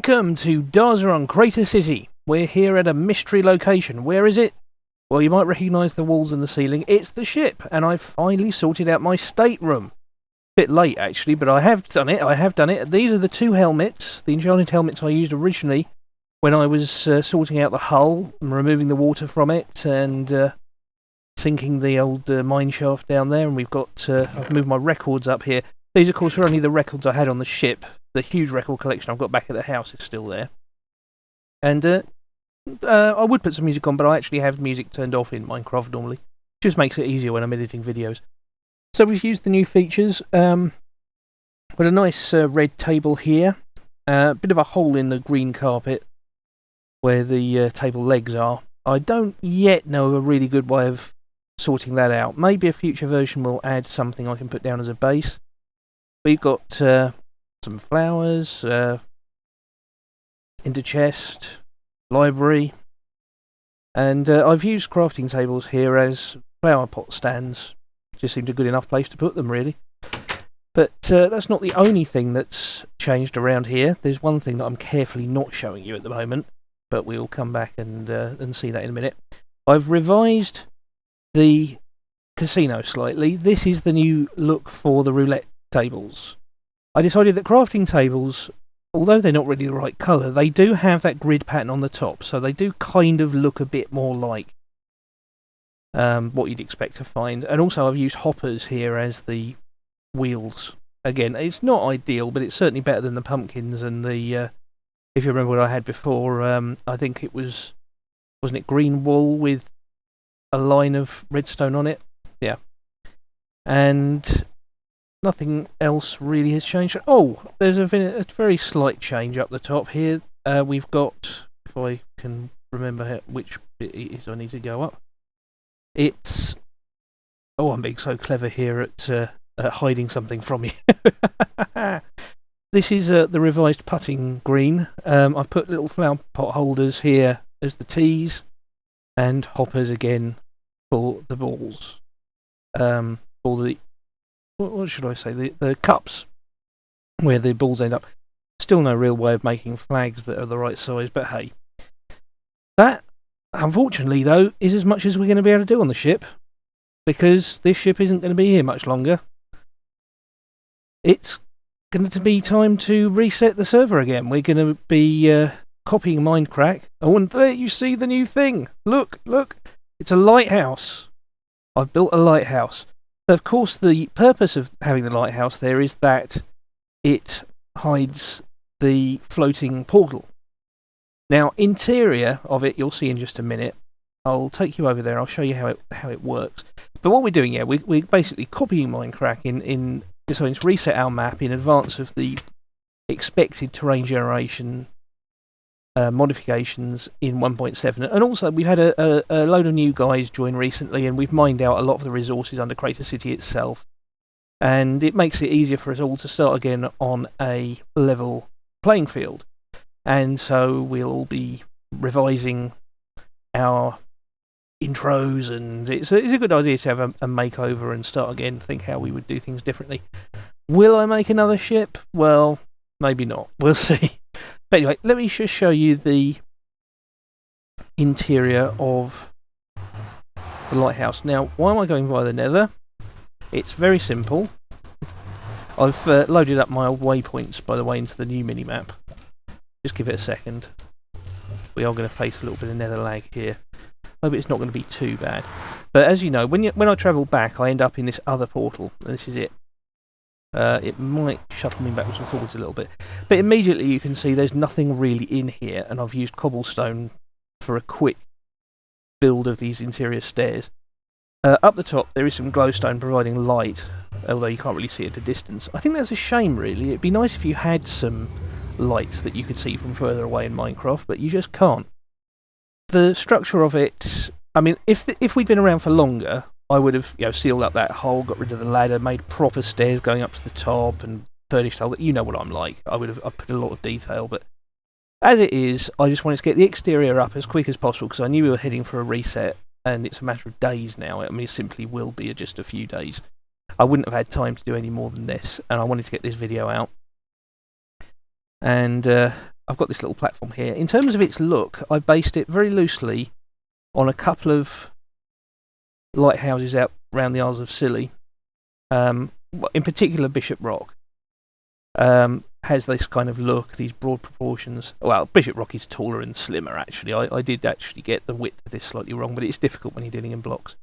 Welcome to Darzzr on Crater City. We're here at a mystery location. Where is it? Well, you might recognise the walls and the ceiling. It's the ship, and I've finally sorted out my stateroom. Bit late, actually, but I have done it. These are the two helmets, the enchanted helmets I used originally when I was sorting out the hull and removing the water from it and sinking the old mine shaft down there. And we've got, I've moved my records up here. These, of course, are only the records I had on the ship. The huge record collection I've got back at the house is still there. And I would put some music on, but I actually have music turned off in Minecraft normally. Just makes it easier when I'm editing videos. So we've used the new features. Got a nice red table here. Bit of a hole in the green carpet where the table legs are. I don't yet know of a really good way of sorting that out. Maybe a future version will add something I can put down as a base. We've got some flowers, into chest, library, and I've used crafting tables here as flower pot stands. Just seemed a good enough place to put them, really. But that's not the only thing that's changed around here. There's one thing that I'm carefully not showing you at the moment, but we'll come back and see that in a minute. I've revised the casino slightly. This is the new look for the roulette tables. I decided that crafting tables, although they're not really the right colour, they do have that grid pattern on the top, so they do kind of look a bit more like what you'd expect to find. And also I've used hoppers here as the wheels. Again, it's not ideal, but it's certainly better than the pumpkins and the, if you remember what I had before, I think it was, wasn't it green wool with a line of redstone on it? Yeah. And nothing else really has changed. Oh, there's a very slight change up the top here. We've got, if I can remember which bit it is I need to go up. It's, oh, I'm being so clever here at hiding something from you. This is the revised putting green. I've put little flower pot holders here as the tees, and hoppers again for the balls. For the, what should I say, the cups where the balls end up. Still no real way of making flags that are the right size, but hey. That, unfortunately though, is as much as we're going to be able to do on the ship, because this ship isn't going to be here much longer. It's going to be time to reset the server again. We're going to be copying Minecraft. Oh, and there you see the new thing. Look, it's a lighthouse. I've built a lighthouse. Of course, the purpose of having the lighthouse there is that it hides the floating portal. Now, interior of it, you'll see in just a minute. I'll take you over there. I'll show you how it works. But what we're doing here, we're basically copying Minecraft in deciding to reset our map in advance of the expected terrain generation modifications in 1.7. And also, we've had a load of new guys join recently, and we've mined out a lot of the resources under Crater City itself. And it makes it easier for us all to start again on a level playing field. And so we'll all be revising our intros, and it's a good idea to have a makeover and start again, think how we would do things differently. Will I make another ship? Well, maybe not. We'll see. But anyway, let me just show you the interior of the lighthouse. Now, why am I going via the nether? It's very simple. I've loaded up my old waypoints, by the way, into the new minimap. Just give it a second. We are going to face a little bit of nether lag here. Hope it's not going to be too bad. But as you know, when I travel back, I end up in this other portal, and this is it. It might shuttle me backwards and forwards a little bit. But immediately you can see there's nothing really in here, and I've used cobblestone for a quick build of these interior stairs. Up the top there is some glowstone providing light, although you can't really see it at a distance. I think that's a shame, really. It'd be nice if you had some lights that you could see from further away in Minecraft, but you just can't. The structure of it, I mean, if we'd been around for longer, I would have, sealed up that hole, got rid of the ladder, made proper stairs going up to the top, and furnished all that. You know what I'm like. I've put a lot of detail, but as it is, I just wanted to get the exterior up as quick as possible because I knew we were heading for a reset, and it's a matter of days now. I mean, it simply will be just a few days. I wouldn't have had time to do any more than this, and I wanted to get this video out. And I've got this little platform here. In terms of its look, I based it very loosely on a couple of lighthouses out around the Isles of Scilly. In particular, Bishop Rock has this kind of look, these broad proportions. Well, Bishop Rock is taller and slimmer, actually. I did actually get the width of this slightly wrong, but it's difficult when you're dealing in blocks.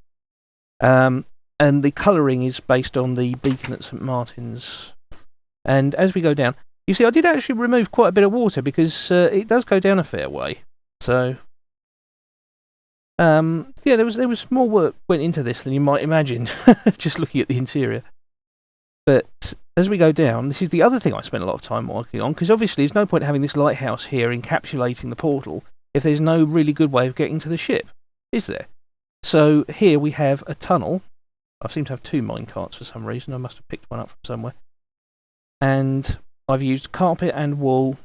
And the colouring is based on the beacon at St Martin's. And as we go down, you see I did actually remove quite a bit of water because it does go down a fair way. So, yeah, there was more work went into this than you might imagine, just looking at the interior. But as we go down, this is the other thing I spent a lot of time working on, because obviously there's no point having this lighthouse here encapsulating the portal if there's no really good way of getting to the ship, is there? So here we have a tunnel. I seem to have two minecarts for some reason. I must have picked one up from somewhere. And I've used carpet and wool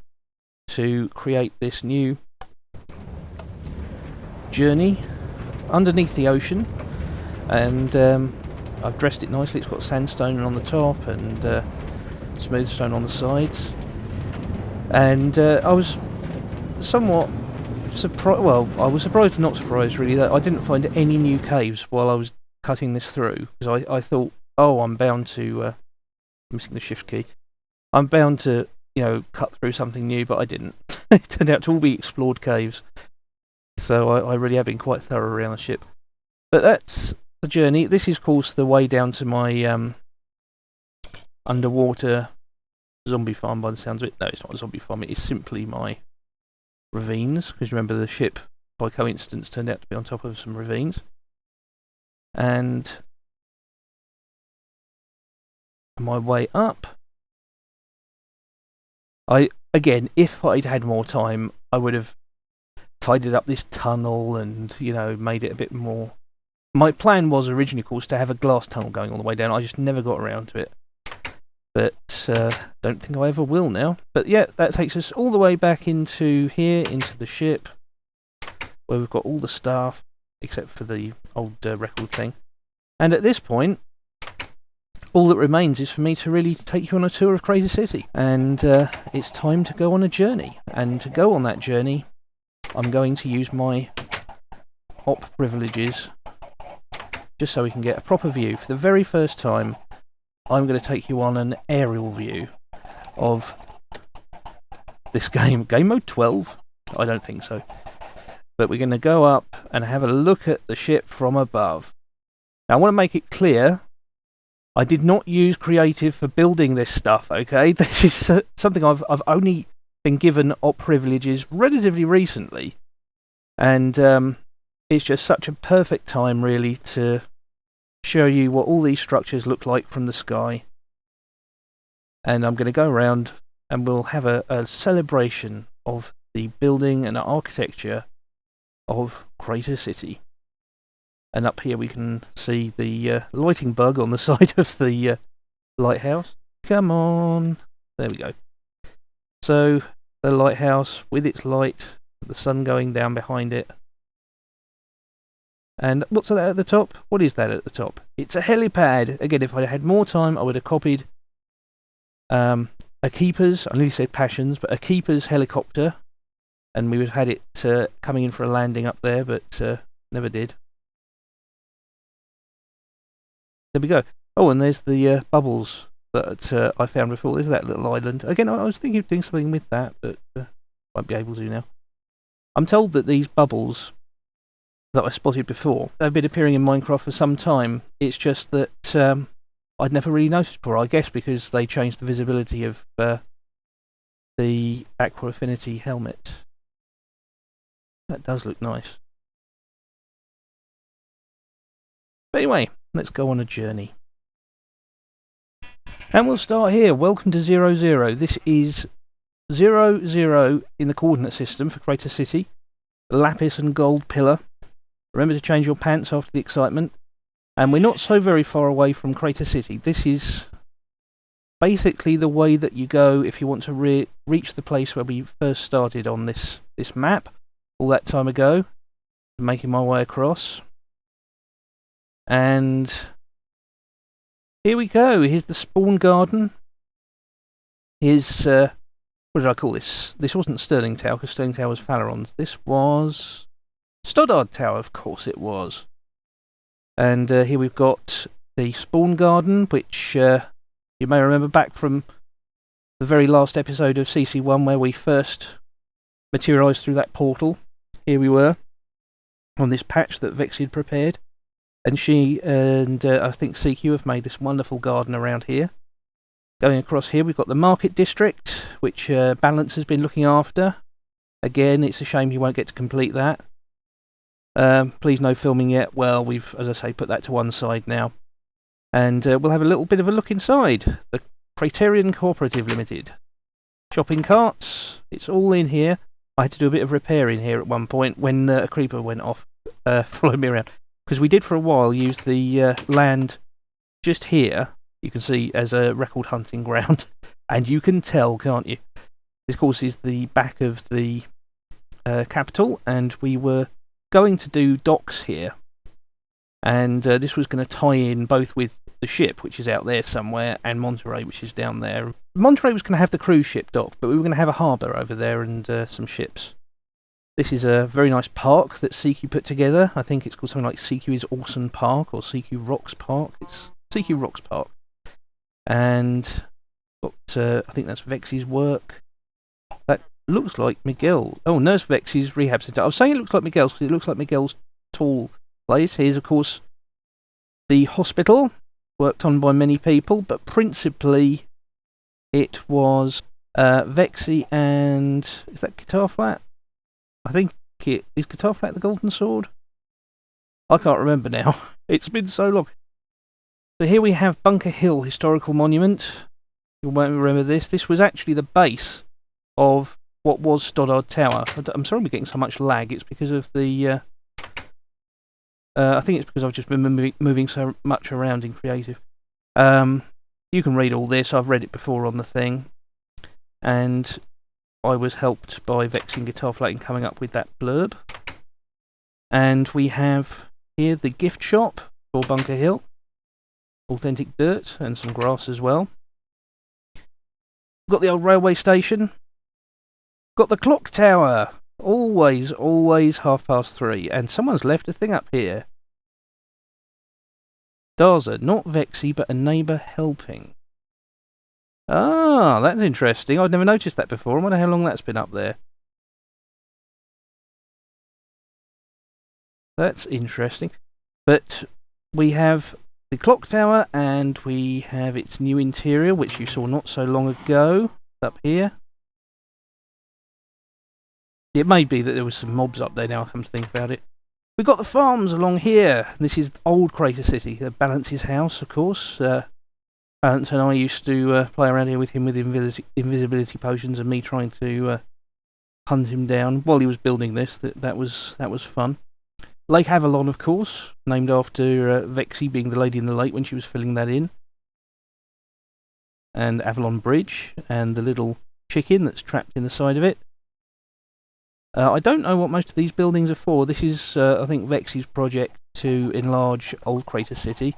to create this new journey underneath the ocean. And I've dressed it nicely. It's got sandstone on the top and smooth stone on the sides. And I was somewhat surprised. Well, I was surprised and not surprised really that I didn't find any new caves while I was cutting this through, because I thought, oh, I'm bound to missing the shift key. I'm bound to, you know, cut through something new, but I didn't. It turned out to all be explored caves. So I really have been quite thorough around the ship. But that's the journey. This is, of course, the way down to my underwater zombie farm by the sounds of it. No, it's not a zombie farm. It is simply my ravines, because remember the ship, by coincidence, turned out to be on top of some ravines. And my way up, again, if I'd had more time, I would have tidied up this tunnel and, you know, made it a bit more. My plan was originally, of course, to have a glass tunnel going all the way down. I just never got around to it. But don't think I ever will now. But yeah, that takes us all the way back into here, into the ship, where we've got all the staff, except for the old record thing. And at this point, all that remains is for me to really take you on a tour of Crater City. And it's time to go on a journey. And to go on that journey, I'm going to use my op privileges, just so we can get a proper view. For the very first time, I'm going to take you on an aerial view of this game. Game mode 12? I don't think so. But we're going to go up and have a look at the ship from above. Now, I want to make it clear, I did not use creative for building this stuff, okay? This is something I've only been given op privileges relatively recently. And it's just such a perfect time, really, to show you what all these structures look like from the sky. And I'm going to go around and we'll have a celebration of the building and architecture of Crater City. And up here we can see the lighting bug on the side of the lighthouse. Come on! There we go. So, the lighthouse with its light, the sun going down behind it. And what's that at the top? What is that at the top? It's a helipad. Again, if I had more time, I would have copied a keeper's, I nearly said Passions, but a keeper's helicopter. And we would have had it coming in for a landing up there, but never did. There we go. Oh, and there's the bubbles that I found before. There's that little island. Again, I was thinking of doing something with that, but won't be able to now. I'm told that these bubbles that I spotted before, they've been appearing in Minecraft for some time. It's just that I'd never really noticed before, I guess because they changed the visibility of the Aqua Affinity helmet. That does look nice. But anyway, let's go on a journey. And we'll start here. Welcome to 00. This is 00 in the coordinate system for Crater City. Lapis and gold pillar. Remember to change your pants after the excitement. And we're not so very far away from Crater City. This is basically the way that you go if you want to reach the place where we first started on this map all that time ago. I'm making my way across. And here we go. Here's the spawn garden. Here's what did I call this? This wasn't Stirling Tower, because Stirling Tower was Faleron's. This was Stoddard Tower, of course it was. And here we've got the spawn garden, which you may remember back from the very last episode of CC1 where we first materialised through that portal. Here we were on this patch that Vexy had prepared, and she and I think CQ have made this wonderful garden around here. Going across here we've got the market district, which Balance has been looking after. Again, it's a shame he won't get to complete that. Please no filming yet. Well, we've, as I say, put that to one side now. And we'll have a little bit of a look inside. The Criterion Cooperative Limited. Shopping carts. It's all in here. I had to do a bit of repair in here at one point when a creeper went off, following me around. Because we did for a while use the land just here, you can see, as a record hunting ground. And you can tell, can't you? This, of course, is the back of the capital, and we were going to do docks here. And this was going to tie in both with the ship, which is out there somewhere, and Monterey, which is down there. Monterey was going to have the cruise ship dock, but we were going to have a harbour over there and some ships. This is a very nice park that CQ put together. I think it's called something like CQ is Awesome Park, or CQ Rocks Park. It's CQ Rocks Park. And got, I think that's Vexy's work. That looks like Miguel. Oh, Nurse Vexy's rehab centre. I was saying it looks like Miguel's because it looks like Miguel's tall place. Here's, of course, the hospital, worked on by many people, but principally it was Vexy and... is that Guitar Flat? I think it is Guitar Flat the Golden Sword? I can't remember now. It's been so long. So here we have Bunker Hill Historical Monument. You won't remember this. This was actually the base of what was Stoddard Tower. I'm sorry we're getting so much lag. It's because of the... I think it's because I've just been moving so much around in creative. You can read all this. I've read it before on the thing. And I was helped by Vex and Guitar Flat in coming up with that blurb. And we have here the gift shop for Bunker Hill. Authentic dirt and some grass as well. Got the old railway station. Got the clock tower. Always 3:30. And someone's left a thing up here. Darzzr, not Vexy, but a neighbour helping. Ah, that's interesting. I'd never noticed that before. I wonder how long that's been up there. That's interesting. But we have the clock tower, and we have its new interior, which you saw not so long ago. Up here. It may be that there was some mobs up there now, I come to think about it. We've got the farms along here. This is old Crater City. Balance's house, of course. Balance and I used to play around here with him with invisibility potions, and me trying to hunt him down while he was building this. That was fun. Lake Avalon, of course, named after Vexy being the lady in the lake when she was filling that in. And Avalon Bridge, and the little chicken that's trapped in the side of it. I don't know what most of these buildings are for. This is, I think, Vexy's project to enlarge Old Crater City.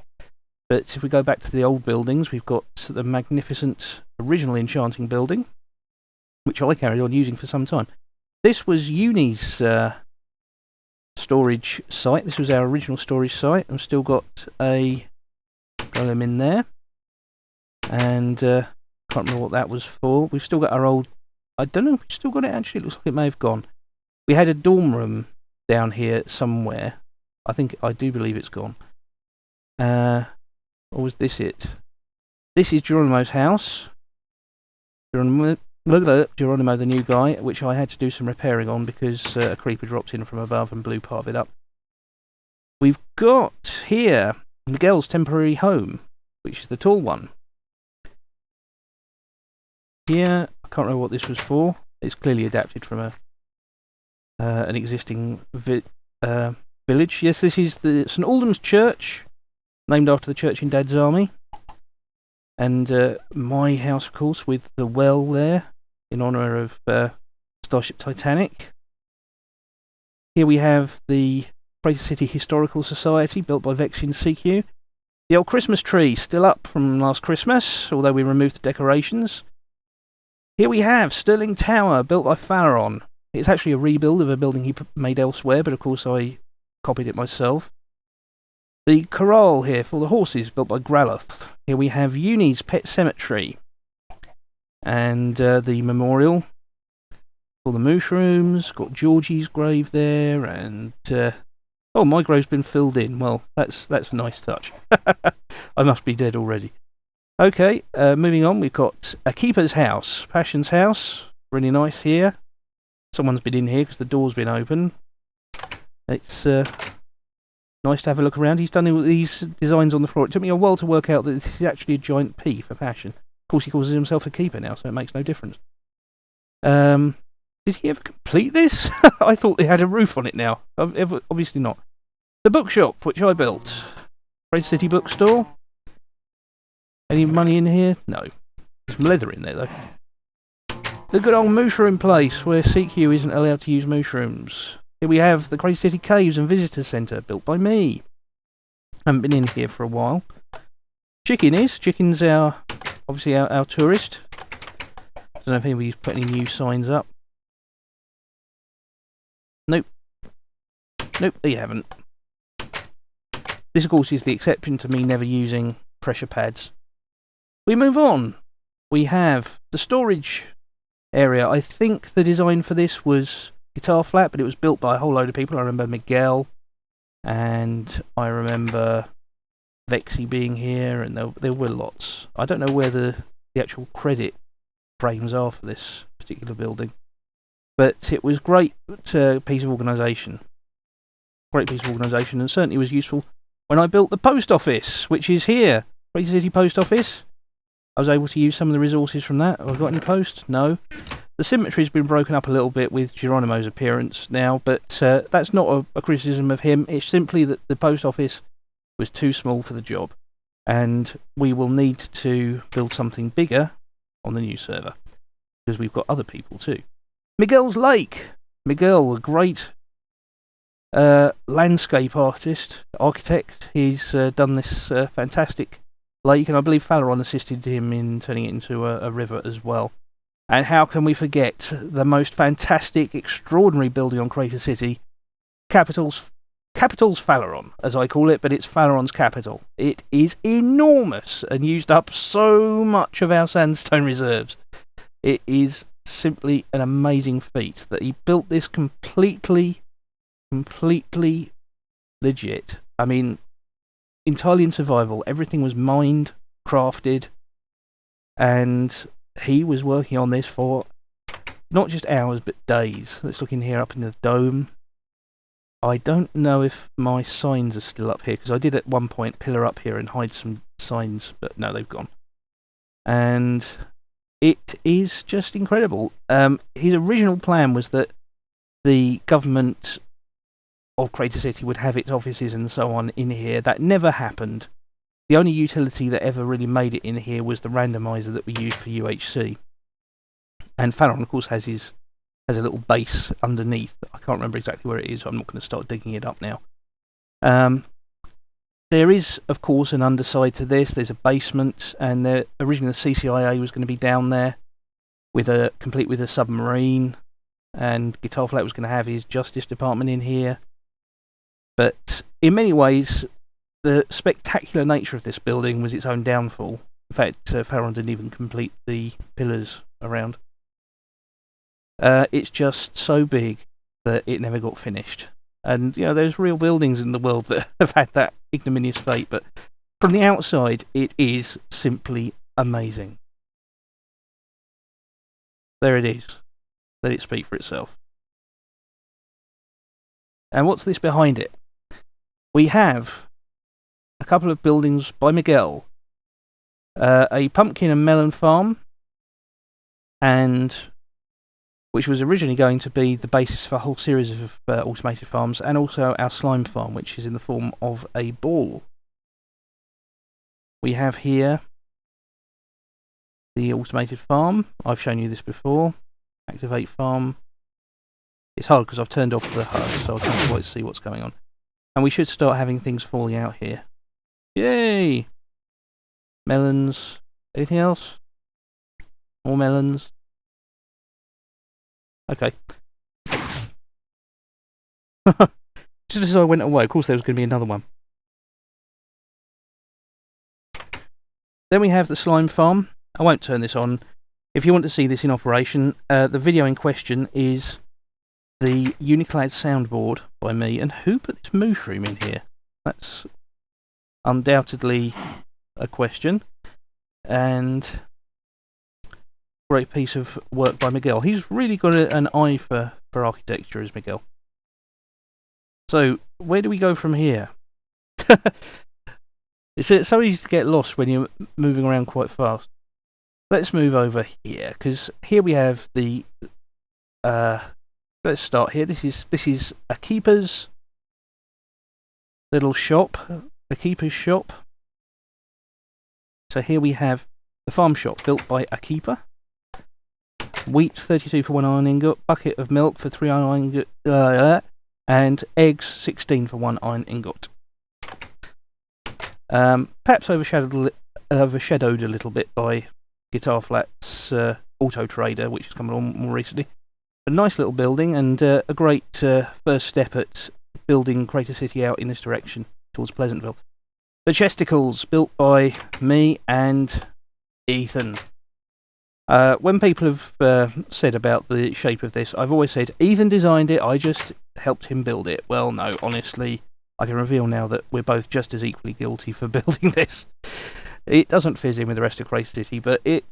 But if we go back to the old buildings, we've got the magnificent original enchanting building, which I carried on using for some time. This was Uni's storage site. This was our original storage site. I've still got a golem in there. And can't remember what that was for. We've still got our old... I don't know if we've still got it actually. It looks like it may have gone. We had a dorm room down here somewhere. I do believe it's gone. Or was this it? This is Geronimo's house. Geronimo the new guy, which I had to do some repairing on because a creeper dropped in from above and blew part of it up. We've got here Miguel's temporary home, which is the tall one. Here, I can't remember what this was for. It's clearly adapted from an existing village. Yes, this is the St Aldham's Church, named after the church in Dad's army. And my house, of course, with the well there, in honour of Starship Titanic. Here we have the Crater City Historical Society, built by Vexy and CQ. The old Christmas tree, still up from last Christmas, although we removed the decorations. Here we have Stirling Tower, built by Farron. It's actually a rebuild of a building he made elsewhere, but of course I copied it myself. The corral here for the horses, built by Graloth. Here we have Uni's Pet Cemetery. And the memorial for the mushrooms. Got Georgie's grave there, and oh, my grave's been filled in. Well, that's a nice touch. I must be dead already. Okay, moving on, we've got a keeper's house, Passion's house. Really nice here. Someone's been in here because the door's been open. It's nice to have a look around. He's done these designs on the floor. It took me a while to work out that this is actually a giant P for Passion. Of course, he calls himself a keeper now, so it makes no difference. Did he ever complete this? I thought they had a roof on it now. Obviously not. The bookshop, which I built. Great City Bookstore. Any money in here? No. There's some leather in there, though. The good old mushroom place, where CQ isn't allowed to use mushrooms. Here we have the Crazy City Caves and Visitor Centre, built by me. Haven't been in here for a while. Chicken's obviously our tourist. Don't know if anybody's put any new signs up. Nope, they haven't. This, of course, is the exception to me never using pressure pads. We move on. We have the storage area. I think the design for this was guitar flat, but it was built by a whole load of people. I remember Miguel, and I remember Vexy being here, and there were lots. I don't know where the actual credit frames are for this particular building, but it was great piece of organisation. Great piece of organisation, and certainly was useful when I built the post office, which is here. Crazy City Post Office. I was able to use some of the resources from that. Have I got any post? No. The cemetery's been broken up a little bit with Geronimo's appearance now, but that's not a criticism of him. It's simply that the post office was too small for the job, and we will need to build something bigger on the new server, because we've got other people too. Miguel's Lake. Miguel, a great landscape architect. He's done this fantastic lake, and I believe Falaron assisted him in turning it into a river as well. And how can we forget the most fantastic, extraordinary building on Crater City, Capital's Falaron, as I call it, but it's Falaron's capital. It is enormous and used up so much of our sandstone reserves. It is simply an amazing feat that he built this completely legit. I mean, entirely in survival. Everything was mined, crafted, and he was working on this for not just hours but days. Let's look in here up in the dome. I don't know if my signs are still up here, because I did at one point pillar up here and hide some signs, but no, they've gone. And it is just incredible. His original plan was that the government of Crater City would have its offices and so on in here. That never happened. The only utility that ever really made it in here was the randomizer that we used for UHC. And Fallon, of course, has a little base underneath. I can't remember exactly where it is. I'm not going to start digging it up now. There is, of course, an underside to this. There's a basement, and originally the CCIA was going to be down there, complete with a submarine, and Guitar Flat was going to have his Justice Department in here. But in many ways, the spectacular nature of this building was its own downfall. In fact, Farron didn't even complete the pillars around. It's just so big that it never got finished. And, you know, there's real buildings in the world that have had that ignominious fate, but from the outside, it is simply amazing. There it is. Let it speak for itself. And what's this behind it? We have a couple of buildings by Miguel. A pumpkin and melon farm, and which was originally going to be the basis for a whole series of automated farms, and also our slime farm, which is in the form of a ball. We have here the automated farm. I've shown you this before. Activate farm. It's hard because I've turned off the HUD, so I can't quite see what's going on. And we should start having things falling out here. Yay! Melons. Anything else? More melons. Okay. Just as I went away, of course there was going to be another one. Then we have the slime farm. I won't turn this on. If you want to see this in operation, the video in question is the Uniclad soundboard by me. And who put this mushroom in here? That's undoubtedly a question. And great piece of work by Miguel. He's really got an eye for architecture, is Miguel. So, where do we go from here? It's so easy to get lost when you're moving around quite fast. Let's move over here, because here we have the... let's start here. This is a keeper's little shop. A keeper's shop. So here we have the farm shop built by a keeper. Wheat, 32 for 1 iron ingot. Bucket of milk for 3 iron ingot. And eggs, 16 for 1 iron ingot. Perhaps overshadowed a little bit by Guitar Flat's Auto Trader, which has come along more recently. A nice little building, and a great first step at building Crater City out in this direction towards Pleasantville. The Chesticles, built by me and Ethan. When people have said about the shape of this, I've always said, Ethan designed it, I just helped him build it. Well, no, honestly, I can reveal now that we're both just as equally guilty for building this. It doesn't fit in with the rest of Crater City, but it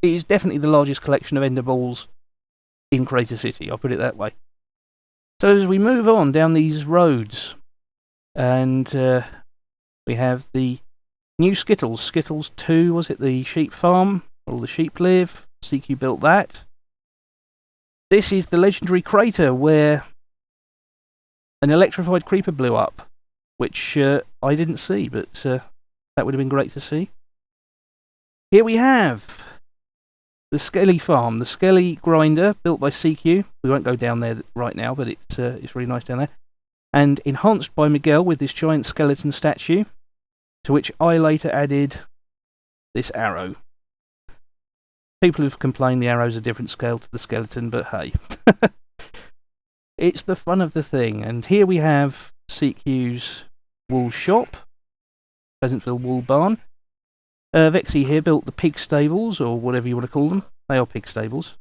is definitely the largest collection of ender balls in Crater City, I'll put it that way. So as we move on down these roads, and we have the new Skittles. Skittles 2, was it the sheep farm? All the sheep live. CQ built that. This is the legendary crater where an electrified creeper blew up, which I didn't see, but that would have been great to see. Here we have the Skelly farm, the Skelly grinder, built by CQ. We won't go down there right now, but it's really nice down there. And enhanced by Miguel with this giant skeleton statue, to which I later added this arrow. People have complained the arrow's a different scale to the skeleton, but hey. It's the fun of the thing. And here we have CQ's wool shop, Pleasantville Wool Barn. Vexy here built the pig stables, or whatever you want to call them. They are pig stables.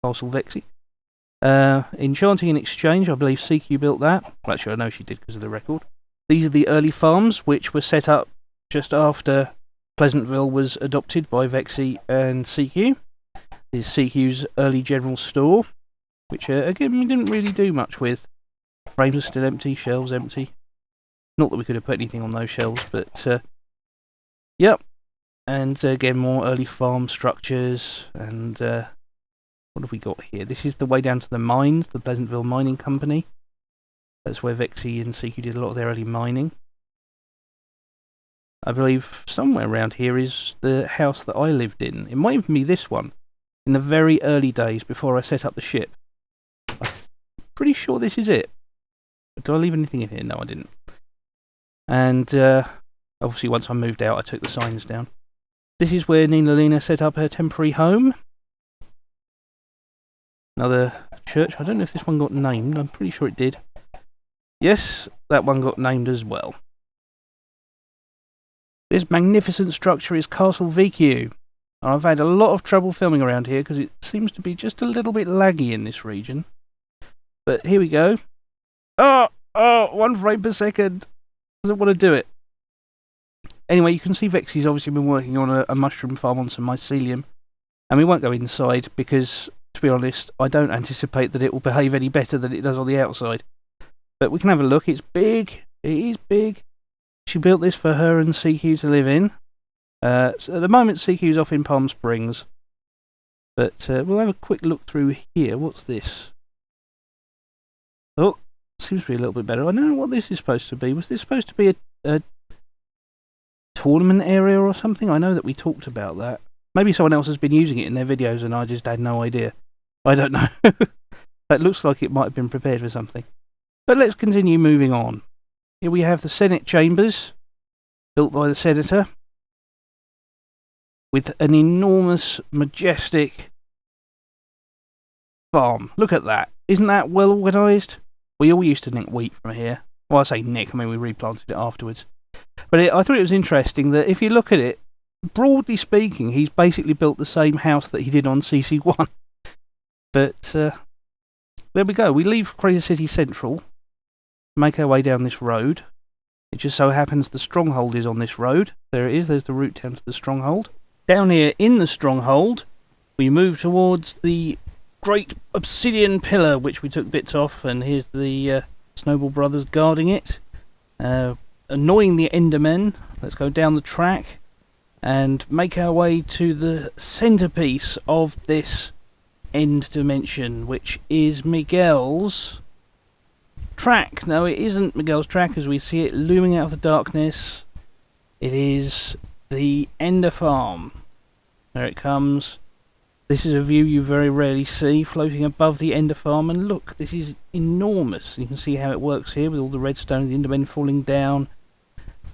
Castle Vexy. Enchanting in Exchange, I believe CQ built that. Well, actually, I know she did because of the record. These are the early farms, which were set up just after Pleasantville was adopted by Vexy and CQ. This is CQ's early general store, which, again, we didn't really do much with. Frames are still empty, shelves empty. Not that we could have put anything on those shelves, but, yep. And, again, more early farm structures, and, what have we got here? This is the way down to the mines, the Pleasantville Mining Company. That's where Vexy and CQ did a lot of their early mining. I believe somewhere around here is the house that I lived in. It might even be this one. In the very early days before I set up the ship. I'm pretty sure this is it. But did I leave anything in here? No, I didn't. And obviously once I moved out I took the signs down. This is where Nina Lena set up her temporary home. Another church. I don't know if this one got named. I'm pretty sure it did. Yes, that one got named as well. This magnificent structure is Castle VQ. I've had a lot of trouble filming around here because it seems to be just a little bit laggy in this region. But here we go. Oh, 1 frame per second. Doesn't want to do it. Anyway, you can see Vexy's obviously been working on a mushroom farm on some mycelium. And we won't go inside because, to be honest, I don't anticipate that it will behave any better than it does on the outside. But we can have a look. It's big. It is big. She built this for her and CQ to live in. So at the moment, CQ's off in Palm Springs. But we'll have a quick look through here. What's this? Oh, seems to be a little bit better. I don't know what this is supposed to be. Was this supposed to be a tournament area or something? I know that we talked about that. Maybe someone else has been using it in their videos and I just had no idea. I don't know. That looks like it might have been prepared for something. But let's continue moving on. Here we have the Senate chambers, built by the Senator, with an enormous, majestic farm. Look at that. Isn't that well organised? We all used to nick wheat from here. Well, I say nick, I mean we replanted it afterwards. But I thought it was interesting that if you look at it, broadly speaking, he's basically built the same house that he did on CC1. But there we go. We leave Crater City Central, make our way down this road. It just so happens the stronghold is on this road. There it is. There's the route down to the stronghold. Down here in the stronghold, we move towards the great obsidian pillar, which we took bits off, and here's the Snowball brothers guarding it. Annoying the Endermen. Let's go down the track and make our way to the centerpiece of this end dimension, which is Miguel's track. No, it isn't Miguel's track as we see it looming out of the darkness. It is the Ender Farm. There it comes. This is a view you very rarely see, floating above the Ender Farm, and look, this is enormous. You can see how it works here with all the redstone and the Endermen falling down,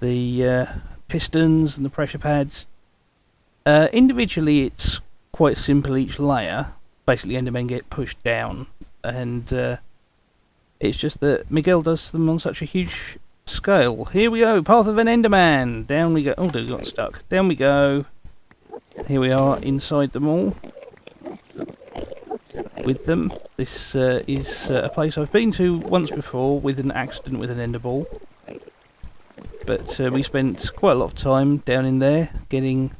the pistons and the pressure pads. Individually it's quite simple, each layer. Basically Endermen get pushed down, and it's just that Miguel does them on such a huge scale. Here we go, Path of an Enderman. Down we go. Oh, they got stuck. Down we go. Here we are inside them all. With them. This is a place I've been to once before with an accident with an ender ball. But we spent quite a lot of time down in there getting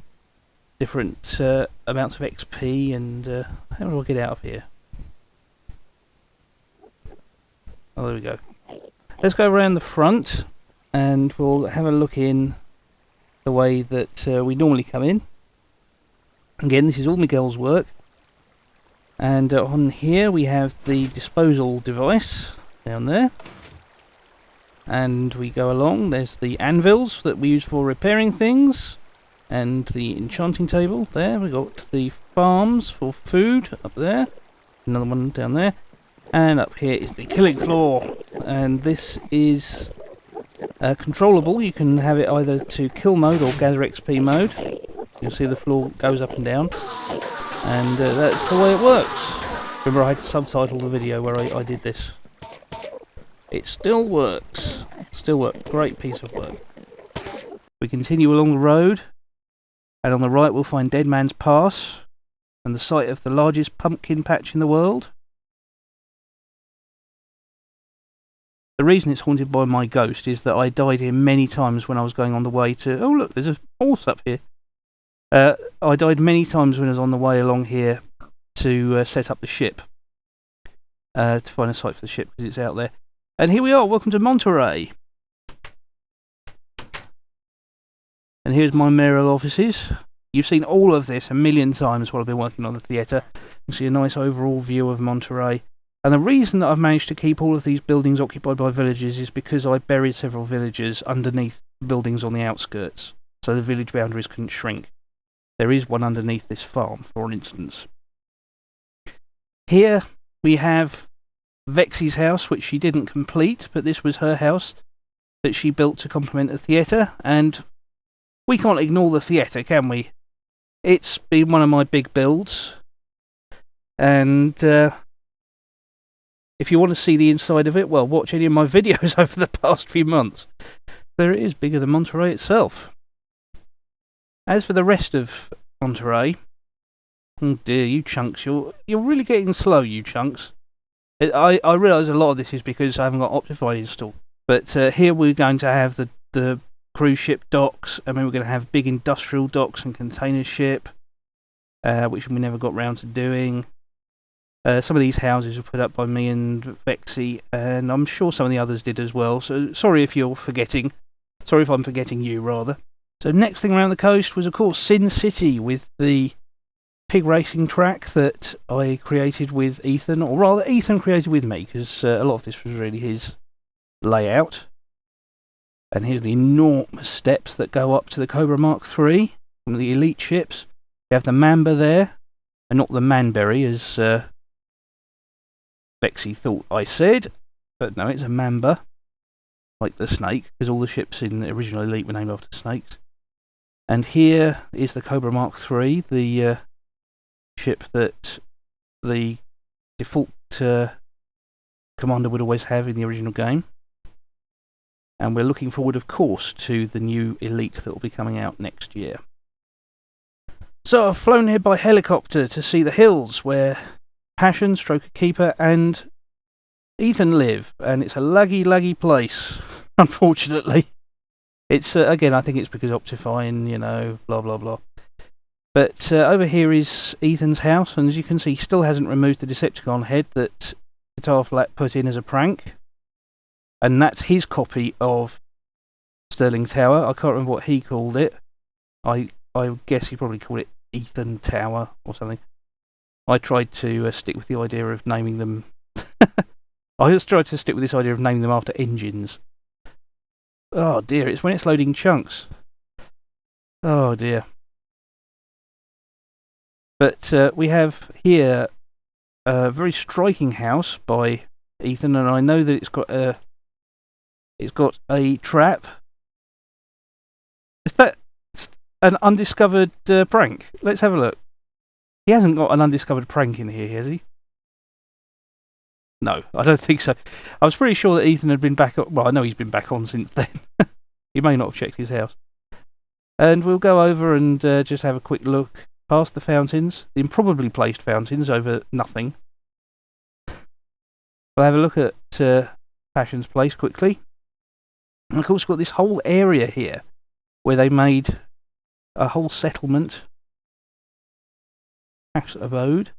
different amounts of XP and how do I get out of here? Oh, there we go. Let's go around the front and we'll have a look in the way that we normally come in. Again, this is all Miguel's work. And on here we have the disposal device down there. And we go along, there's the anvils that we use for repairing things. And the enchanting table there. We've got the farms for food up there. Another one down there. And up here is the killing floor. And this is controllable. You can have it either to kill mode or gather XP mode. You'll see the floor goes up and down. And that's the way it works. Remember, I had to subtitle the video where I did this. It still works. Still works. Great piece of work. We continue along the road. And on the right we'll find Dead Man's Pass. And the site of the largest pumpkin patch in the world. The reason it's haunted by my ghost is that I died here many times when I was going on the way to... Oh look, there's a horse up here. I died many times when I was on the way along here to set up the ship. To find a site for the ship because it's out there. And here we are, welcome to Monterey. And here's my mayoral offices. You've seen all of this a million times while I've been working on the theatre. You can see a nice overall view of Monterey. And the reason that I've managed to keep all of these buildings occupied by villagers is because I buried several villagers underneath buildings on the outskirts. So the village boundaries couldn't shrink. There is one underneath this farm, for instance. Here we have Vexy's house, which she didn't complete, but this was her house that she built to complement the theatre, and we can't ignore the theatre, can we? It's been one of my big builds, and if you want to see the inside of it, well, watch any of my videos over the past few months. There it is, bigger than Monterey itself. As for the rest of Monterey, oh dear, you chunks, you're really getting slow, you chunks. I realise a lot of this is because I haven't got Optifine installed. But here we're going to have the cruise ship docks, and then we're going to have big industrial docks and container ship, which we never got round to doing. Some of these houses were put up by me and Vexy, and I'm sure some of the others did as well, so sorry if you're forgetting. Sorry if I'm forgetting you, rather. So next thing around the coast was, of course, Sin City, with the pig racing track that I created with Ethan, or rather Ethan created with me, because a lot of this was really his layout. And here's the enormous steps that go up to the Cobra Mark III, one of the elite ships. You have the Mamba there, and not the Manberry, as Vexy thought I said, but no, it's a Mamba, like the snake, because all the ships in the original Elite were named after snakes. And here is the Cobra Mark III, the ship that the default commander would always have in the original game. And we're looking forward, of course, to the new Elite that will be coming out next year. So I've flown here by helicopter to see the hills where Passion, Stroker Keeper, and Ethan live, and it's a laggy place, unfortunately. It's, again, I think it's because Optifine, you know, blah blah blah. But over here is Ethan's house, and as you can see, he still hasn't removed the Decepticon head that Guitar Flat put in as a prank. And that's his copy of Sterling Tower. I can't remember what he called it. I guess he probably called it Ethan Tower or something. I tried to stick with the idea of naming them... I just tried to stick with this idea of naming them after engines. Oh dear, it's when it's loading chunks. Oh dear. But we have here a very striking house by Ethan, and I know that it's got a trap. Is that an undiscovered prank? Let's have a look. He hasn't got an undiscovered prank in here, has he? No, I don't think so. I was pretty sure that Ethan had been back on. Well, I know he's been back on since then. He may not have checked his house. And we'll go over and just have a quick look past the fountains, the improbably placed fountains over nothing. We'll have a look at Passion's place quickly. And of course, we've got this whole area here where they made a whole settlement, abode,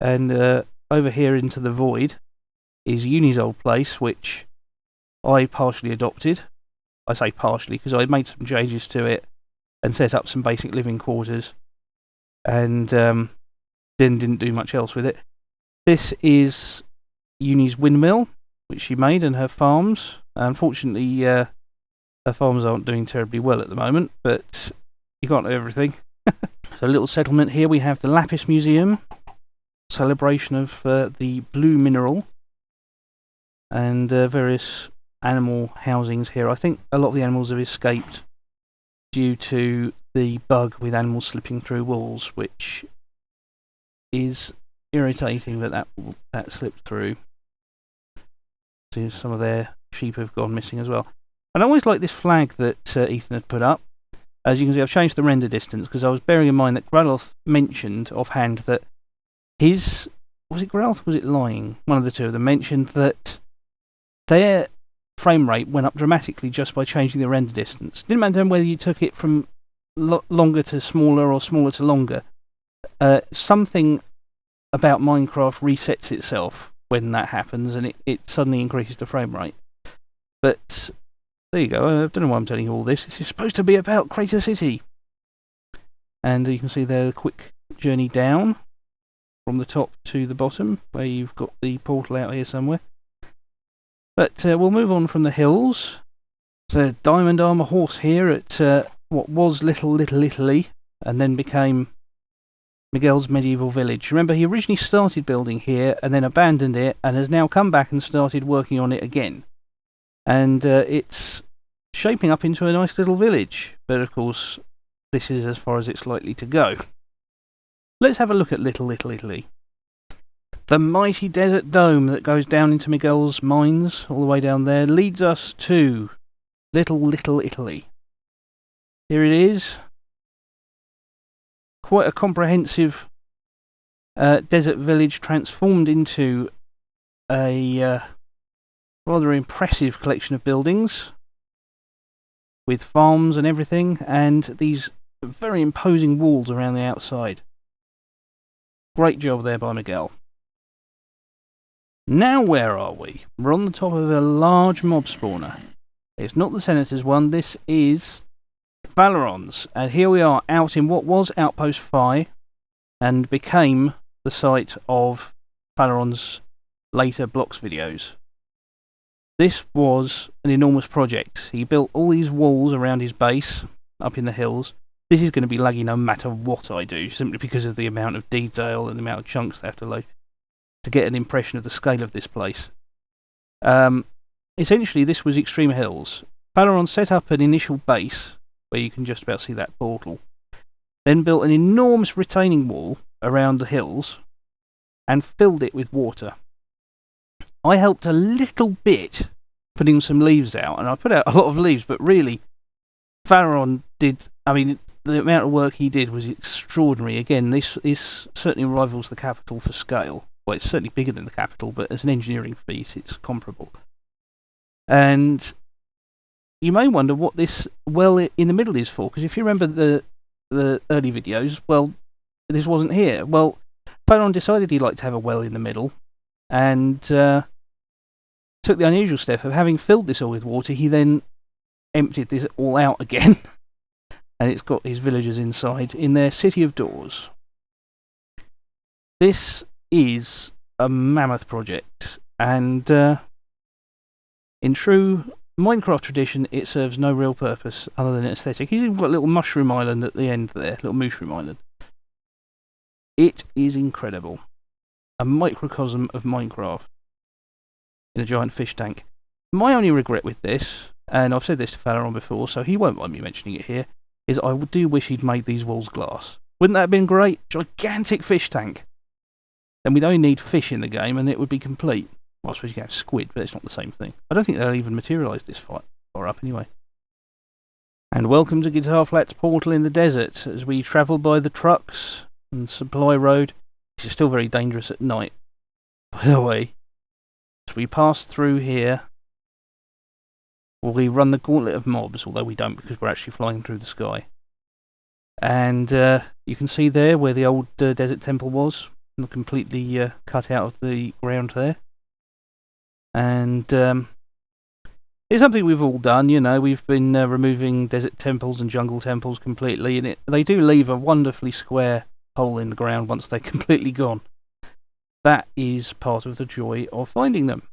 and over here into the void is Uni's old place, which I partially adopted. I say partially because I made some changes to it and set up some basic living quarters, and then didn't do much else with it. This is Uni's windmill, which she made, and her farms. Unfortunately, her farms aren't doing terribly well at the moment, but you can't do everything. So a little settlement here. We have the Lapis Museum, celebration of the blue mineral, and various animal housings here. I think a lot of the animals have escaped due to the bug with animals slipping through walls, which is irritating that slipped through. So some of their sheep have gone missing as well. And I always like this flag that Ethan had put up. As you can see, I've changed the render distance because I was bearing in mind that Graloth mentioned offhand that his... Was it Graloth or was it Lying? One of the two of them mentioned that their frame rate went up dramatically just by changing the render distance. Didn't matter whether you took it from longer to smaller or smaller to longer. Something about Minecraft resets itself when that happens, and it suddenly increases the frame rate. But there you go. I don't know why I'm telling you all this. This is supposed to be about Crater City. And you can see there a quick journey down from the top to the bottom, where you've got the portal out here somewhere. But we'll move on from the hills. There's a diamond armour horse here at what was Little Italy, and then became Miguel's medieval village. Remember, he originally started building here and then abandoned it, and has now come back and started working on it again. And it's shaping up into a nice little village. But of course, this is as far as it's likely to go. Let's have a look at Little Italy. The mighty desert dome that goes down into Miguel's mines, all the way down there, leads us to Little Italy. Here it is. Quite a comprehensive desert village transformed into a rather impressive collection of buildings with farms and everything, and these very imposing walls around the outside. Great job there by Miguel. Now where are we? We're on the top of a large mob spawner. It's not the Senator's one, this is Valeron's. And here we are out in what was Outpost Phi and became the site of Valeron's later Blocks videos. This was an enormous project. He built all these walls around his base up in the hills. This is going to be laggy no matter what I do, simply because of the amount of detail and the amount of chunks they have to load to get an impression of the scale of this place. Essentially, this was Extreme Hills. Valeron set up an initial base, where you can just about see that portal, then built an enormous retaining wall around the hills, and filled it with water. I helped a little bit putting some leaves out, and I put out a lot of leaves, but really, Farron did, I mean, the amount of work he did was extraordinary. Again, this certainly rivals the Capital for scale. Well, it's certainly bigger than the Capital, but as an engineering feat, it's comparable. And you may wonder what this well in the middle is for, because if you remember the early videos, well, this wasn't here. Well, Farron decided he'd like to have a well in the middle, and took the unusual step of having filled this all with water. He then emptied this all out again, and it's got his villagers inside in their city of doors. This is a mammoth project, and in true Minecraft tradition, it serves no real purpose other than aesthetic. He's even got a little mushroom island at the end there, little mushroom island. It is incredible. A microcosm of Minecraft in a giant fish tank. My only regret with this, and I've said this to Farron before, so he won't mind me mentioning it here, is I do wish he'd made these walls glass. Wouldn't that have been great? Gigantic fish tank. Then we'd only need fish in the game and it would be complete. Well, I suppose you can have squid, but it's not the same thing. I don't think they'll even materialise this far up anyway. And welcome to Guitar Flat's portal in the desert, as we travel by the trucks and supply road. This is still very dangerous at night, by the way. As we pass through here, we run the gauntlet of mobs, although we don't because we're actually flying through the sky. And you can see there where the old desert temple was, completely cut out of the ground there. And it's something we've all done, you know. We've been removing desert temples and jungle temples completely, and they do leave a wonderfully square hole in the ground once they're completely gone. That is part of the joy of finding them.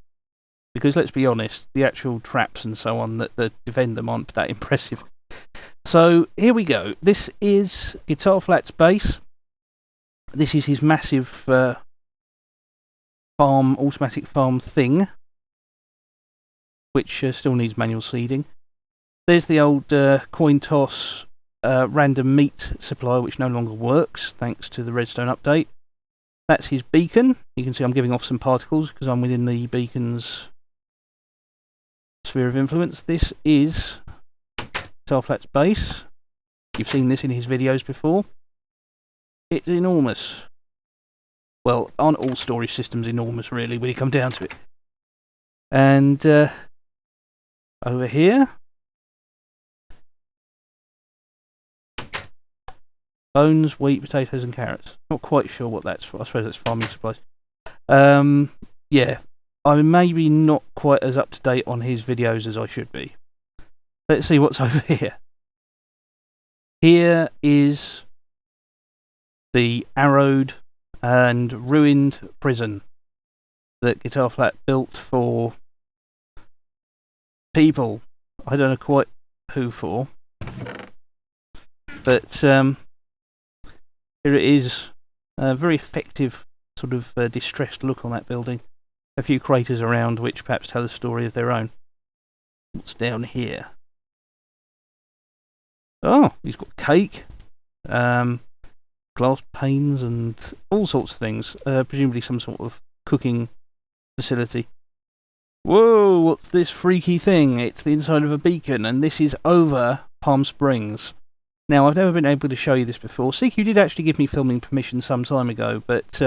Because let's be honest, the actual traps and so on that defend them aren't that impressive. So here we go. This is Guitar Flat's base. This is his massive automatic farm thing, which still needs manual seeding. There's the old coin toss random meat supplier, which no longer works thanks to the redstone update. That's his beacon. You can see I'm giving off some particles because I'm within the beacon's sphere of influence. This is Guitar Flat's base. You've seen this in his videos before. It's enormous. Well, aren't all storage systems enormous, really, when you come down to it? And over here, bones, wheat, potatoes, and carrots. Not quite sure what that's for. I suppose that's farming supplies. Yeah, I'm maybe not quite as up to date on his videos as I should be. Let's see what's over here. Here is the arrowed and ruined prison that Guitar Flat built for people. I don't know quite who for, but here it is. A very effective sort of distressed look on that building. A few craters around which perhaps tell a story of their own. What's down here? Oh, he's got cake, glass panes and all sorts of things. Presumably some sort of cooking facility. Whoa, what's this freaky thing? It's the inside of a beacon, and this is over Palm Springs. Now, I've never been able to show you this before. CQ did actually give me filming permission some time ago, but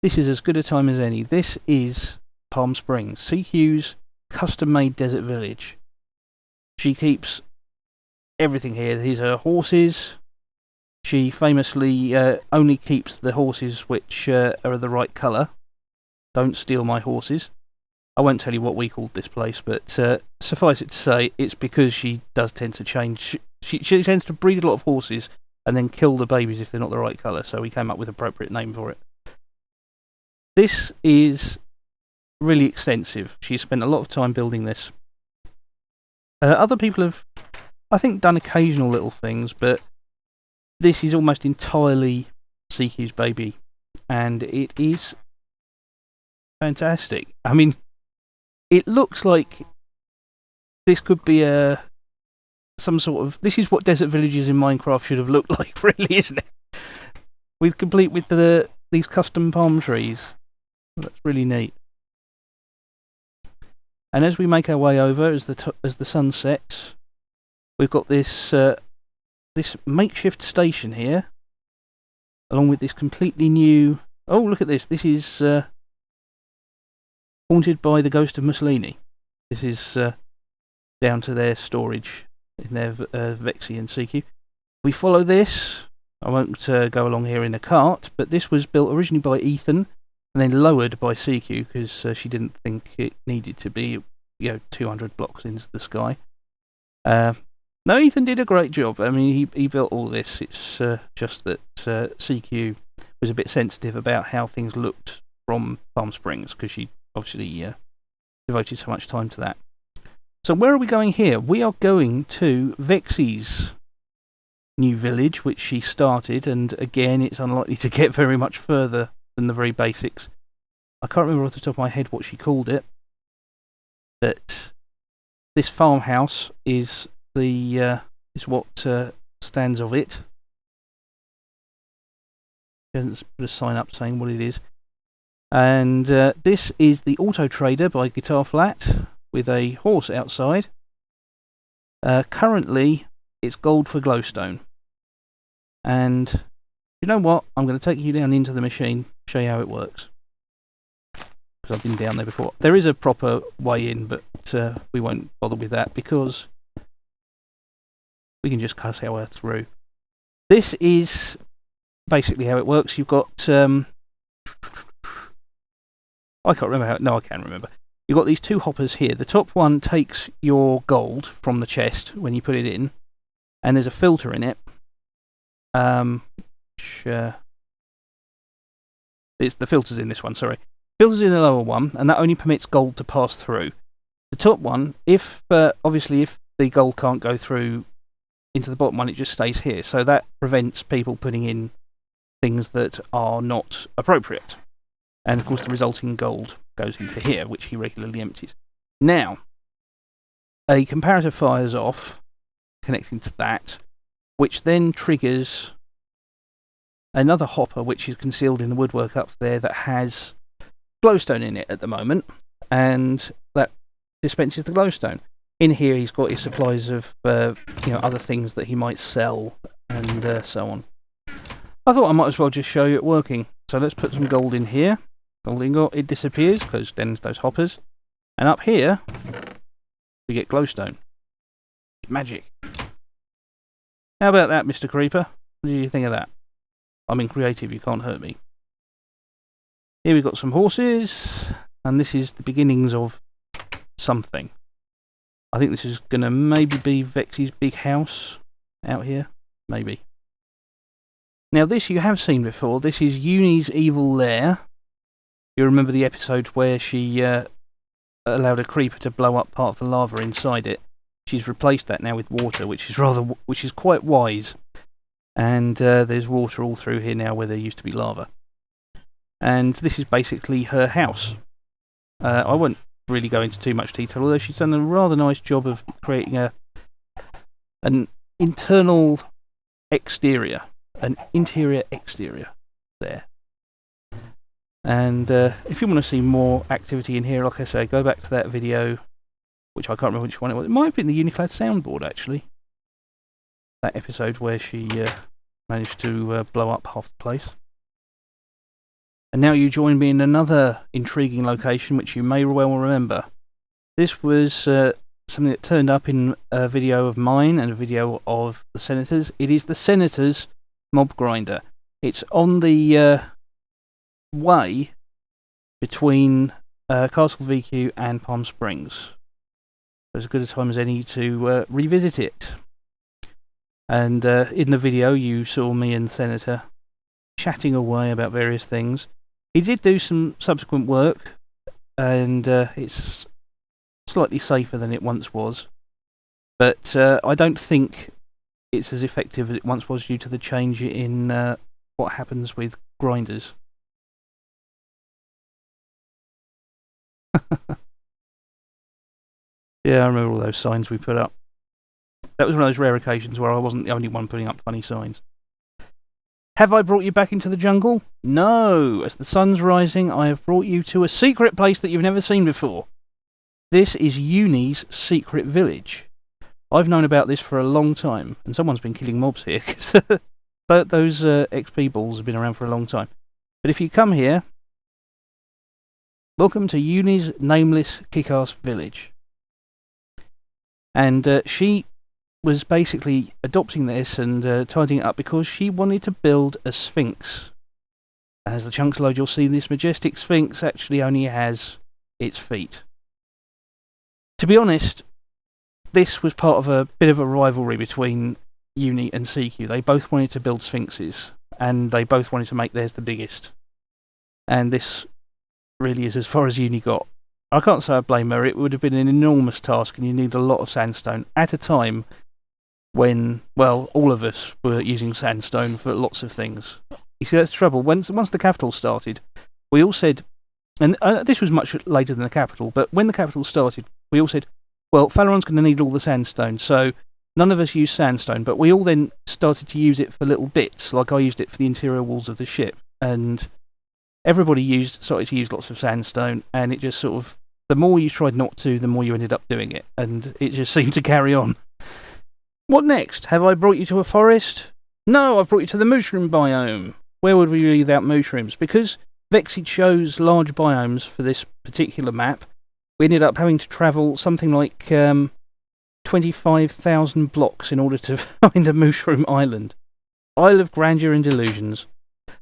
this is as good a time as any. This is Palm Springs, CQ's custom-made desert village. She keeps everything here. These are horses. She famously only keeps the horses which are the right colour. Don't steal my horses. I won't tell you what we called this place, but suffice it to say, it's because she does tend to change. She tends to breed a lot of horses and then kill the babies if they're not the right colour, so we came up with an appropriate name for it. This is really extensive. She spent a lot of time building this. Other people have, I think, done occasional little things, but this is almost entirely CQ's baby, and it is fantastic. I mean, it looks like this could be some sort of... This is what desert villages in Minecraft should have looked like, really, isn't it? Complete with these custom palm trees. That's really neat. And as we make our way over, as the sun sets, we've got this this makeshift station here, along with this completely new. Oh, look at this! This is haunted by the ghost of Mussolini. This is down to their storage in their Vexi and CQ. We follow this. I won't go along here in a cart, but this was built originally by Ethan and then lowered by CQ because she didn't think it needed to be, 200 blocks into the sky. No, Ethan did a great job. I mean, he built all this. It's just that CQ was a bit sensitive about how things looked from Palm Springs because she obviously devoted so much time to that. So where are we going here? We are going to Vexi's new village, which she started, and again, it's unlikely to get very much further than the very basics. I can't remember off the top of my head what she called it, but this farmhouse is what stands of it. She hasn't put a sign up saying what it is. And this is the Auto Trader by Guitar Flat with a horse outside. Currently, it's gold for glowstone. And you know what? I'm going to take you down into the machine, show you how it works. Because I've been down there before. There is a proper way in, but we won't bother with that because we can just cuss our way through. This is basically how it works. You've got I can't remember how. No, I can remember. You've got these two hoppers here. The top one takes your gold from the chest when you put it in, and there's a filter in it. It's the filters in this one. Sorry, filters in the lower one, and that only permits gold to pass through. The top one, if obviously if the gold can't go through into the bottom one, it just stays here. So that prevents people putting in things that are not appropriate. And of course the resulting gold goes into here, which he regularly empties. Now, a comparator fires off, connecting to that, which then triggers another hopper which is concealed in the woodwork up there that has glowstone in it at the moment, and that dispenses the glowstone. In here he's got his supplies of other things that he might sell and so on. I thought I might as well just show you it working. So let's put some gold in here. Gold ingot, it disappears because then there's those hoppers. And up here, we get glowstone. Magic. How about that, Mr. Creeper? What do you think of that? I'm in creative, you can't hurt me. Here we've got some horses, and this is the beginnings of something. I think this is going to maybe be Vexi's big house out here. Maybe. Now this you have seen before. This is Uni's evil lair. You remember the episode where she allowed a creeper to blow up part of the lava inside it. She's replaced that now with water, which is quite wise. And there's water all through here now where there used to be lava. And this is basically her house. I won't really go into too much detail, although she's done a rather nice job of creating an internal exterior, an interior exterior there. And if you want to see more activity in here, like I say, go back to that video, which I can't remember which one it was. It might have been the Uniclad soundboard, actually. That episode where she managed to blow up half the place. And now you join me in another intriguing location, which you may well remember. This was something that turned up in a video of mine and a video of the Senators. It is the Senators mob grinder. It's on the way between Castle VQ and Palm Springs. As good a time as any to revisit it. And in the video you saw me and Senator chatting away about various things. He did do some subsequent work, and it's slightly safer than it once was. But I don't think it's as effective as it once was due to the change in what happens with grinders. Yeah, I remember all those signs we put up. That was one of those rare occasions where I wasn't the only one putting up funny signs. Have I brought you back into the jungle? No. As the sun's rising, I have brought you to a secret place that you've never seen before. This is Uni's secret village. I've known about this for a long time, and someone's been killing mobs here, because those XP balls have been around for a long time. But if you come here, welcome to Uni's nameless kick-ass village. And she was basically adopting this and tidying it up because she wanted to build a sphinx. And as the chunks load, you'll see this majestic sphinx actually only has its feet. To be honest, this was part of a bit of a rivalry between Uni and CQ. They both wanted to build sphinxes, and they both wanted to make theirs the biggest. And this really is as far as Uni got. I can't say I blame her. It would have been an enormous task, and you need a lot of sandstone at a time when, well, all of us were using sandstone for lots of things. You see, that's the trouble. Once the capital started, we all said, and this was much later than the capital, but when the capital started, we all said, well, Falaron's going to need all the sandstone, so none of us used sandstone, but we all then started to use it for little bits, like I used it for the interior walls of the ship, and everybody started to use lots of sandstone, and it just sort of, the more you tried not to, the more you ended up doing it, and it just seemed to carry on. What next? Have I brought you to a forest? No, I've brought you to the mushroom biome. Where would we be without mushrooms? Because Vexy chose large biomes for this particular map, we ended up having to travel something like 25,000 blocks in order to find a mushroom island. Isle of Grandeur and Delusions.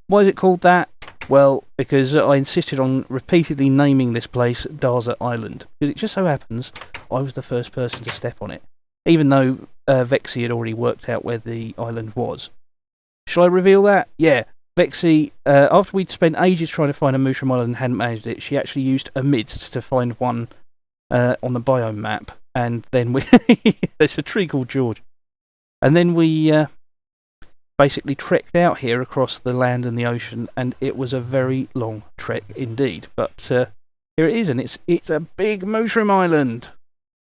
Why is it called that? Well, because I insisted on repeatedly naming this place Darzzr Island. Because it just so happens I was the first person to step on it. Even though Vexy had already worked out where the island was. Shall I reveal that? Yeah. Vexy, after we'd spent ages trying to find a mushroom island and hadn't managed it, she actually used Amidst to find one on the biome map. And then we... there's a tree called George. And then we basically trekked out here across the land and the ocean, and it was a very long trek indeed. But here it is, and it's a big mushroom island.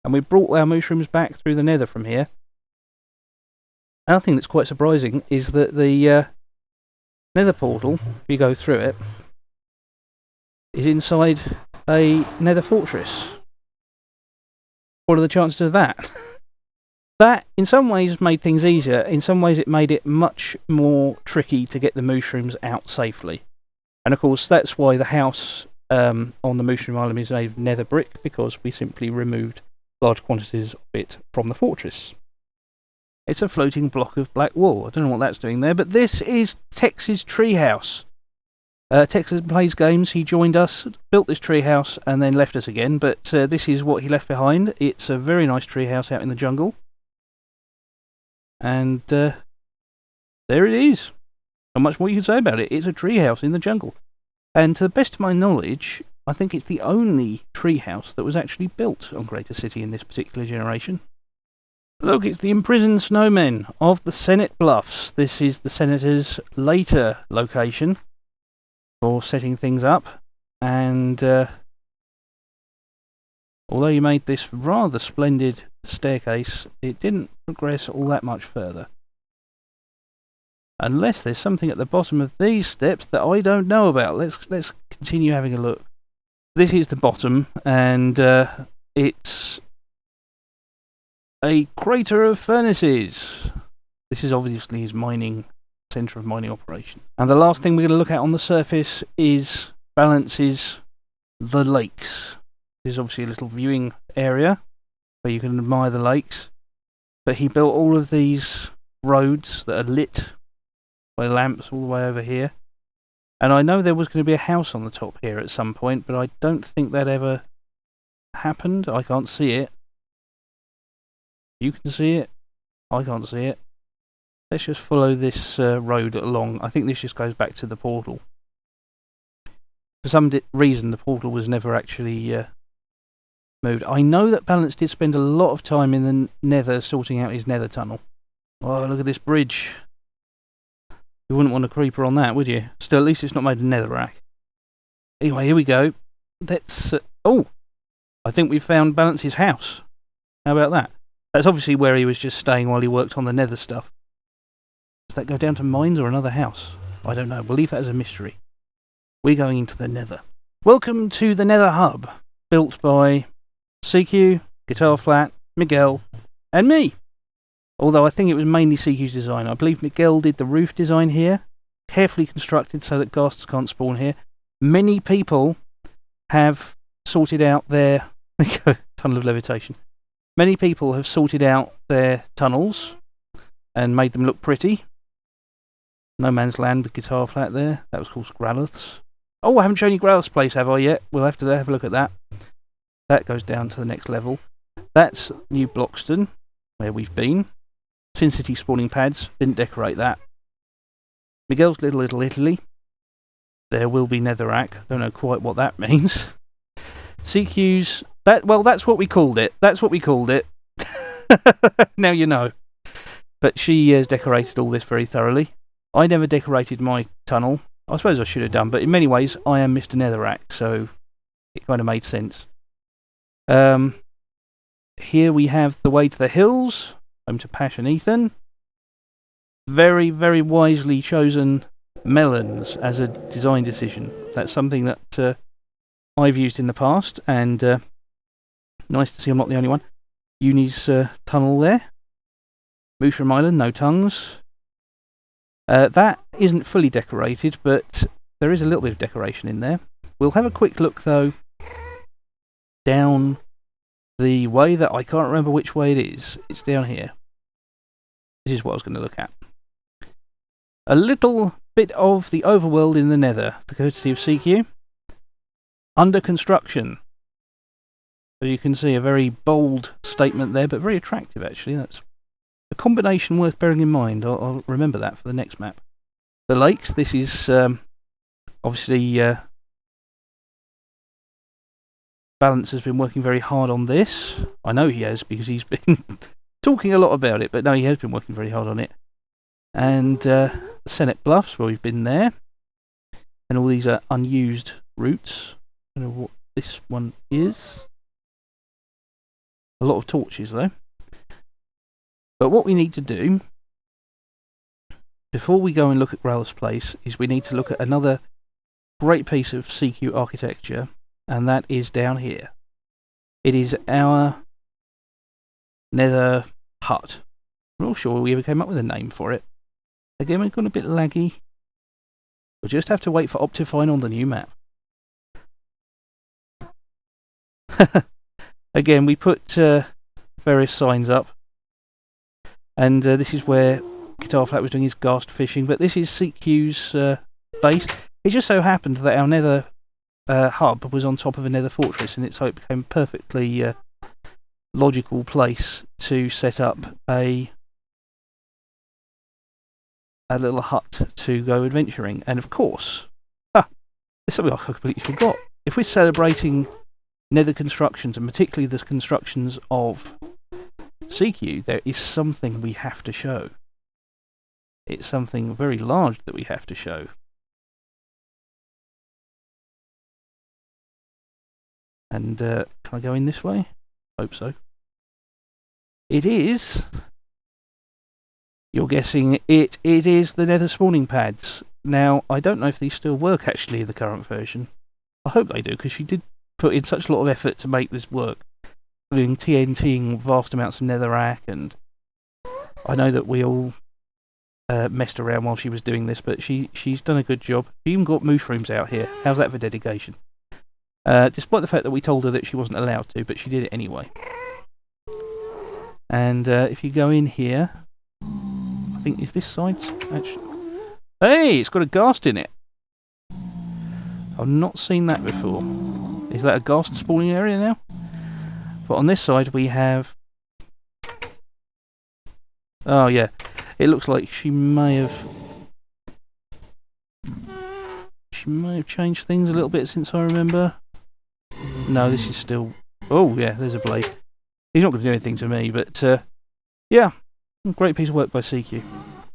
And we brought our mushrooms back through the nether from here. Another thing that's quite surprising is that the nether portal, if you go through it, is inside a nether fortress. What are the chances of that? That, in some ways, made things easier. In some ways, it made it much more tricky to get the mushrooms out safely. And of course, that's why the house on the mushroom island is made of nether brick, because we simply removed large quantities of it from the fortress. It's a floating block of black wool. I don't know what that's doing there, but this is Tex's treehouse. Texas plays games. He joined us, built this treehouse, and then left us again. But this is what he left behind. It's a very nice treehouse out in the jungle. And there it is. Not much more you can say about it. It's a treehouse in the jungle. And to the best of my knowledge, I think it's the only treehouse that was actually built on Greater City in this particular generation. Look, it's the imprisoned snowmen of the Senate Bluffs. This is the Senator's later location for setting things up. And although you made this rather splendid staircase, it didn't progress all that much further. Unless there's something at the bottom of these steps that I don't know about. Let's continue having a look. This is the bottom, and it's a crater of furnaces. This is obviously his mining centre of mining operation. And the last thing we're going to look at on the surface is balances the lakes. This is obviously a little viewing area where you can admire the lakes. But he built all of these roads that are lit by lamps all the way over here. And I know there was going to be a house on the top here at some point, but I don't think that ever happened. I can't see it. You can see it. I can't see it. Let's just follow this road along. I think this just goes back to the portal. For some reason, the portal was never actually moved. I know that Balance did spend a lot of time in the nether sorting out his nether tunnel. Oh, look at this bridge. You wouldn't want a creeper on that, would you? Still, at least it's not made of netherrack. Anyway, here we go. Let's... oh! I think we've found Balance's house. How about that? That's obviously where he was just staying while he worked on the nether stuff. Does that go down to mines or another house? I don't know. We'll leave that as a mystery. We're going into the Nether. Welcome to the Nether Hub, built by CQ, Guitar Flat, Miguel, and me. Although I think it was mainly CQ's design. I believe Miguel did the roof design here, carefully constructed so that ghasts can't spawn here. Many people have sorted out their tunnel of levitation. Many people have sorted out their tunnels and made them look pretty. No Man's Land with Guitar Flat there. That was called Growliths. Oh, I haven't shown you Growlith's place, have I yet? We'll have to have a look at that. That goes down to the next level. That's New Bloxton, where we've been. Sin City spawning pads. Didn't decorate that. Miguel's Little Italy. There will be Netherrack. Don't know quite what that means. CQ's... that's what we called it. That's what we called it. Now you know. But she has decorated all this very thoroughly. I never decorated my tunnel. I suppose I should have done, but in many ways I am Mr. Netherrack, so it kind of made sense. Here we have the way to the hills, home to Pash and Ethan. Very, very wisely chosen melons as a design decision. That's something that I've used in the past, and nice to see I'm not the only one. Uni's tunnel there. Mushroom Island, no tongues. That isn't fully decorated, but there is a little bit of decoration in there. We'll have a quick look, though, down the way that I can't remember which way it is. It's down here. This is what I was going to look at. A little bit of the overworld in the Nether, the courtesy of CQ. Under construction. As you can see, a very bold statement there, but very attractive, actually. That's a combination worth bearing in mind. I'll remember that for the next map. The lakes, this is obviously Balance has been working very hard on this. I know he has because he's been talking a lot about it, but no, he has been working very hard on it. And the Senate Bluffs, where we've been there. And all these are unused routes. I don't know what this one is. A lot of torches, though. But what we need to do, before we go and look at Growl's Place, is we need to look at another great piece of CQ architecture, and that is down here. It is our Nether hut. I'm not sure we ever came up with a name for it. Again, we've gone a bit laggy. We'll just have to wait for Optifine on the new map. Again, we put various signs up. And this is where Guitar Flat was doing his ghast fishing, but this is CQ's base. It just so happened that our Nether hub was on top of a Nether fortress, and so it became a perfectly logical place to set up a little hut to go adventuring. And of course, there's something I completely forgot. If we're celebrating Nether constructions, and particularly the constructions of CQ, there is something we have to show. It's something very large that we have to show. And can I go in this way? Hope so. It is... You're guessing it is the Nether spawning pads. Now, I don't know if these still work actually in the current version. I hope they do, because she did put in such a lot of effort to make this work. Doing TNTing vast amounts of netherrack, and I know that we all messed around while she was doing this, but she's done a good job. She even got mushrooms out here. How's that for dedication? Despite the fact that we told her that she wasn't allowed to, but she did it anyway. And if you go in here, I think is this side actually? Hey, it's got a ghast in it. I've not seen that before. Is that a ghast spawning area now? But on this side we have... Oh yeah, it looks like she may have changed things a little bit since I remember. No, this is still... Oh yeah, there's a blade. He's not going to do anything to me, but yeah, great piece of work by CQ.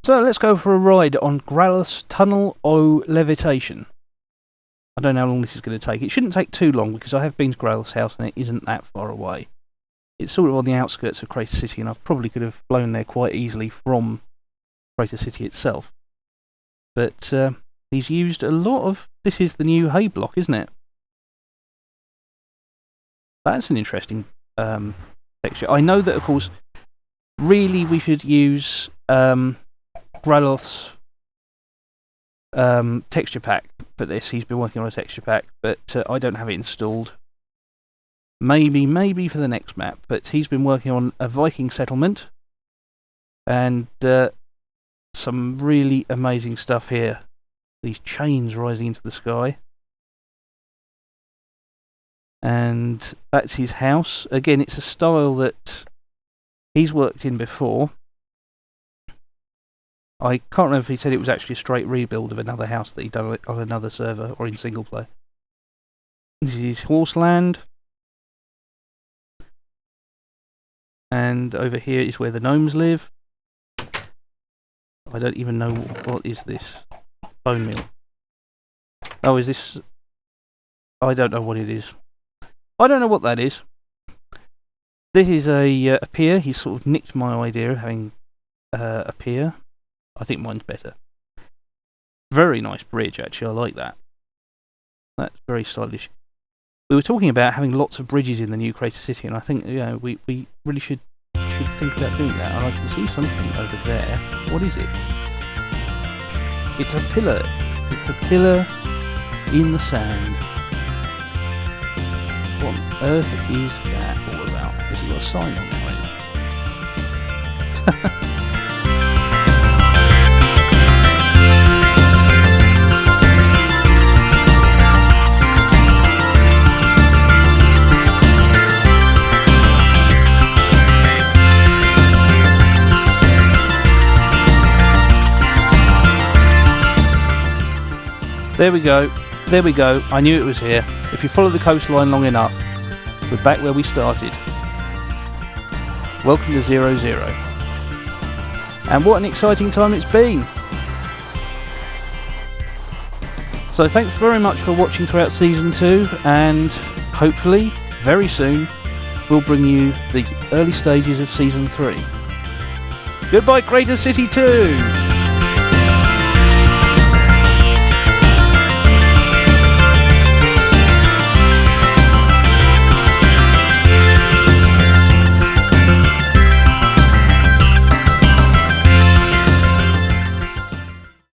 So let's go for a ride on Growl's Tunnel o' Levitation. I don't know how long this is going to take. It shouldn't take too long because I have been to Growl's house and it isn't that far away. It's sort of on the outskirts of Crater City, and I probably could have flown there quite easily from Crater City itself. But he's used a lot of... This is the new hay block, isn't it? That's an interesting texture. I know that, of course, really we should use Graloth's texture pack for this. He's been working on a texture pack, but I don't have it installed. Maybe for the next map, but he's been working on a Viking settlement and some really amazing stuff here. These chains rising into the sky. And that's his house. Again, it's a style that he's worked in before. I can't remember if he said it was actually a straight rebuild of another house that he'd done on another server or in single player. This is his horseland. And over here is where the gnomes live. I don't even know what is this. Bone meal. Oh, is this... I don't know what it is. I don't know what that is. This is a pier. He's sort of nicked my idea of having a pier. I think mine's better. Very nice bridge, actually. I like that. That's very stylish. We were talking about having lots of bridges in the new Crater City, and I think we really should think about doing that. And I can see something over there. What is it? It's a pillar. It's a pillar in the sand. What on earth is that all about? Has it got a sign on it? There we go. There we go. I knew it was here. If you follow the coastline long enough, we're back where we started. Welcome to 0-0. And what an exciting time it's been. So thanks very much for watching throughout Season 2, and hopefully, very soon, we'll bring you the early stages of Season 3. Goodbye, Crater City 2!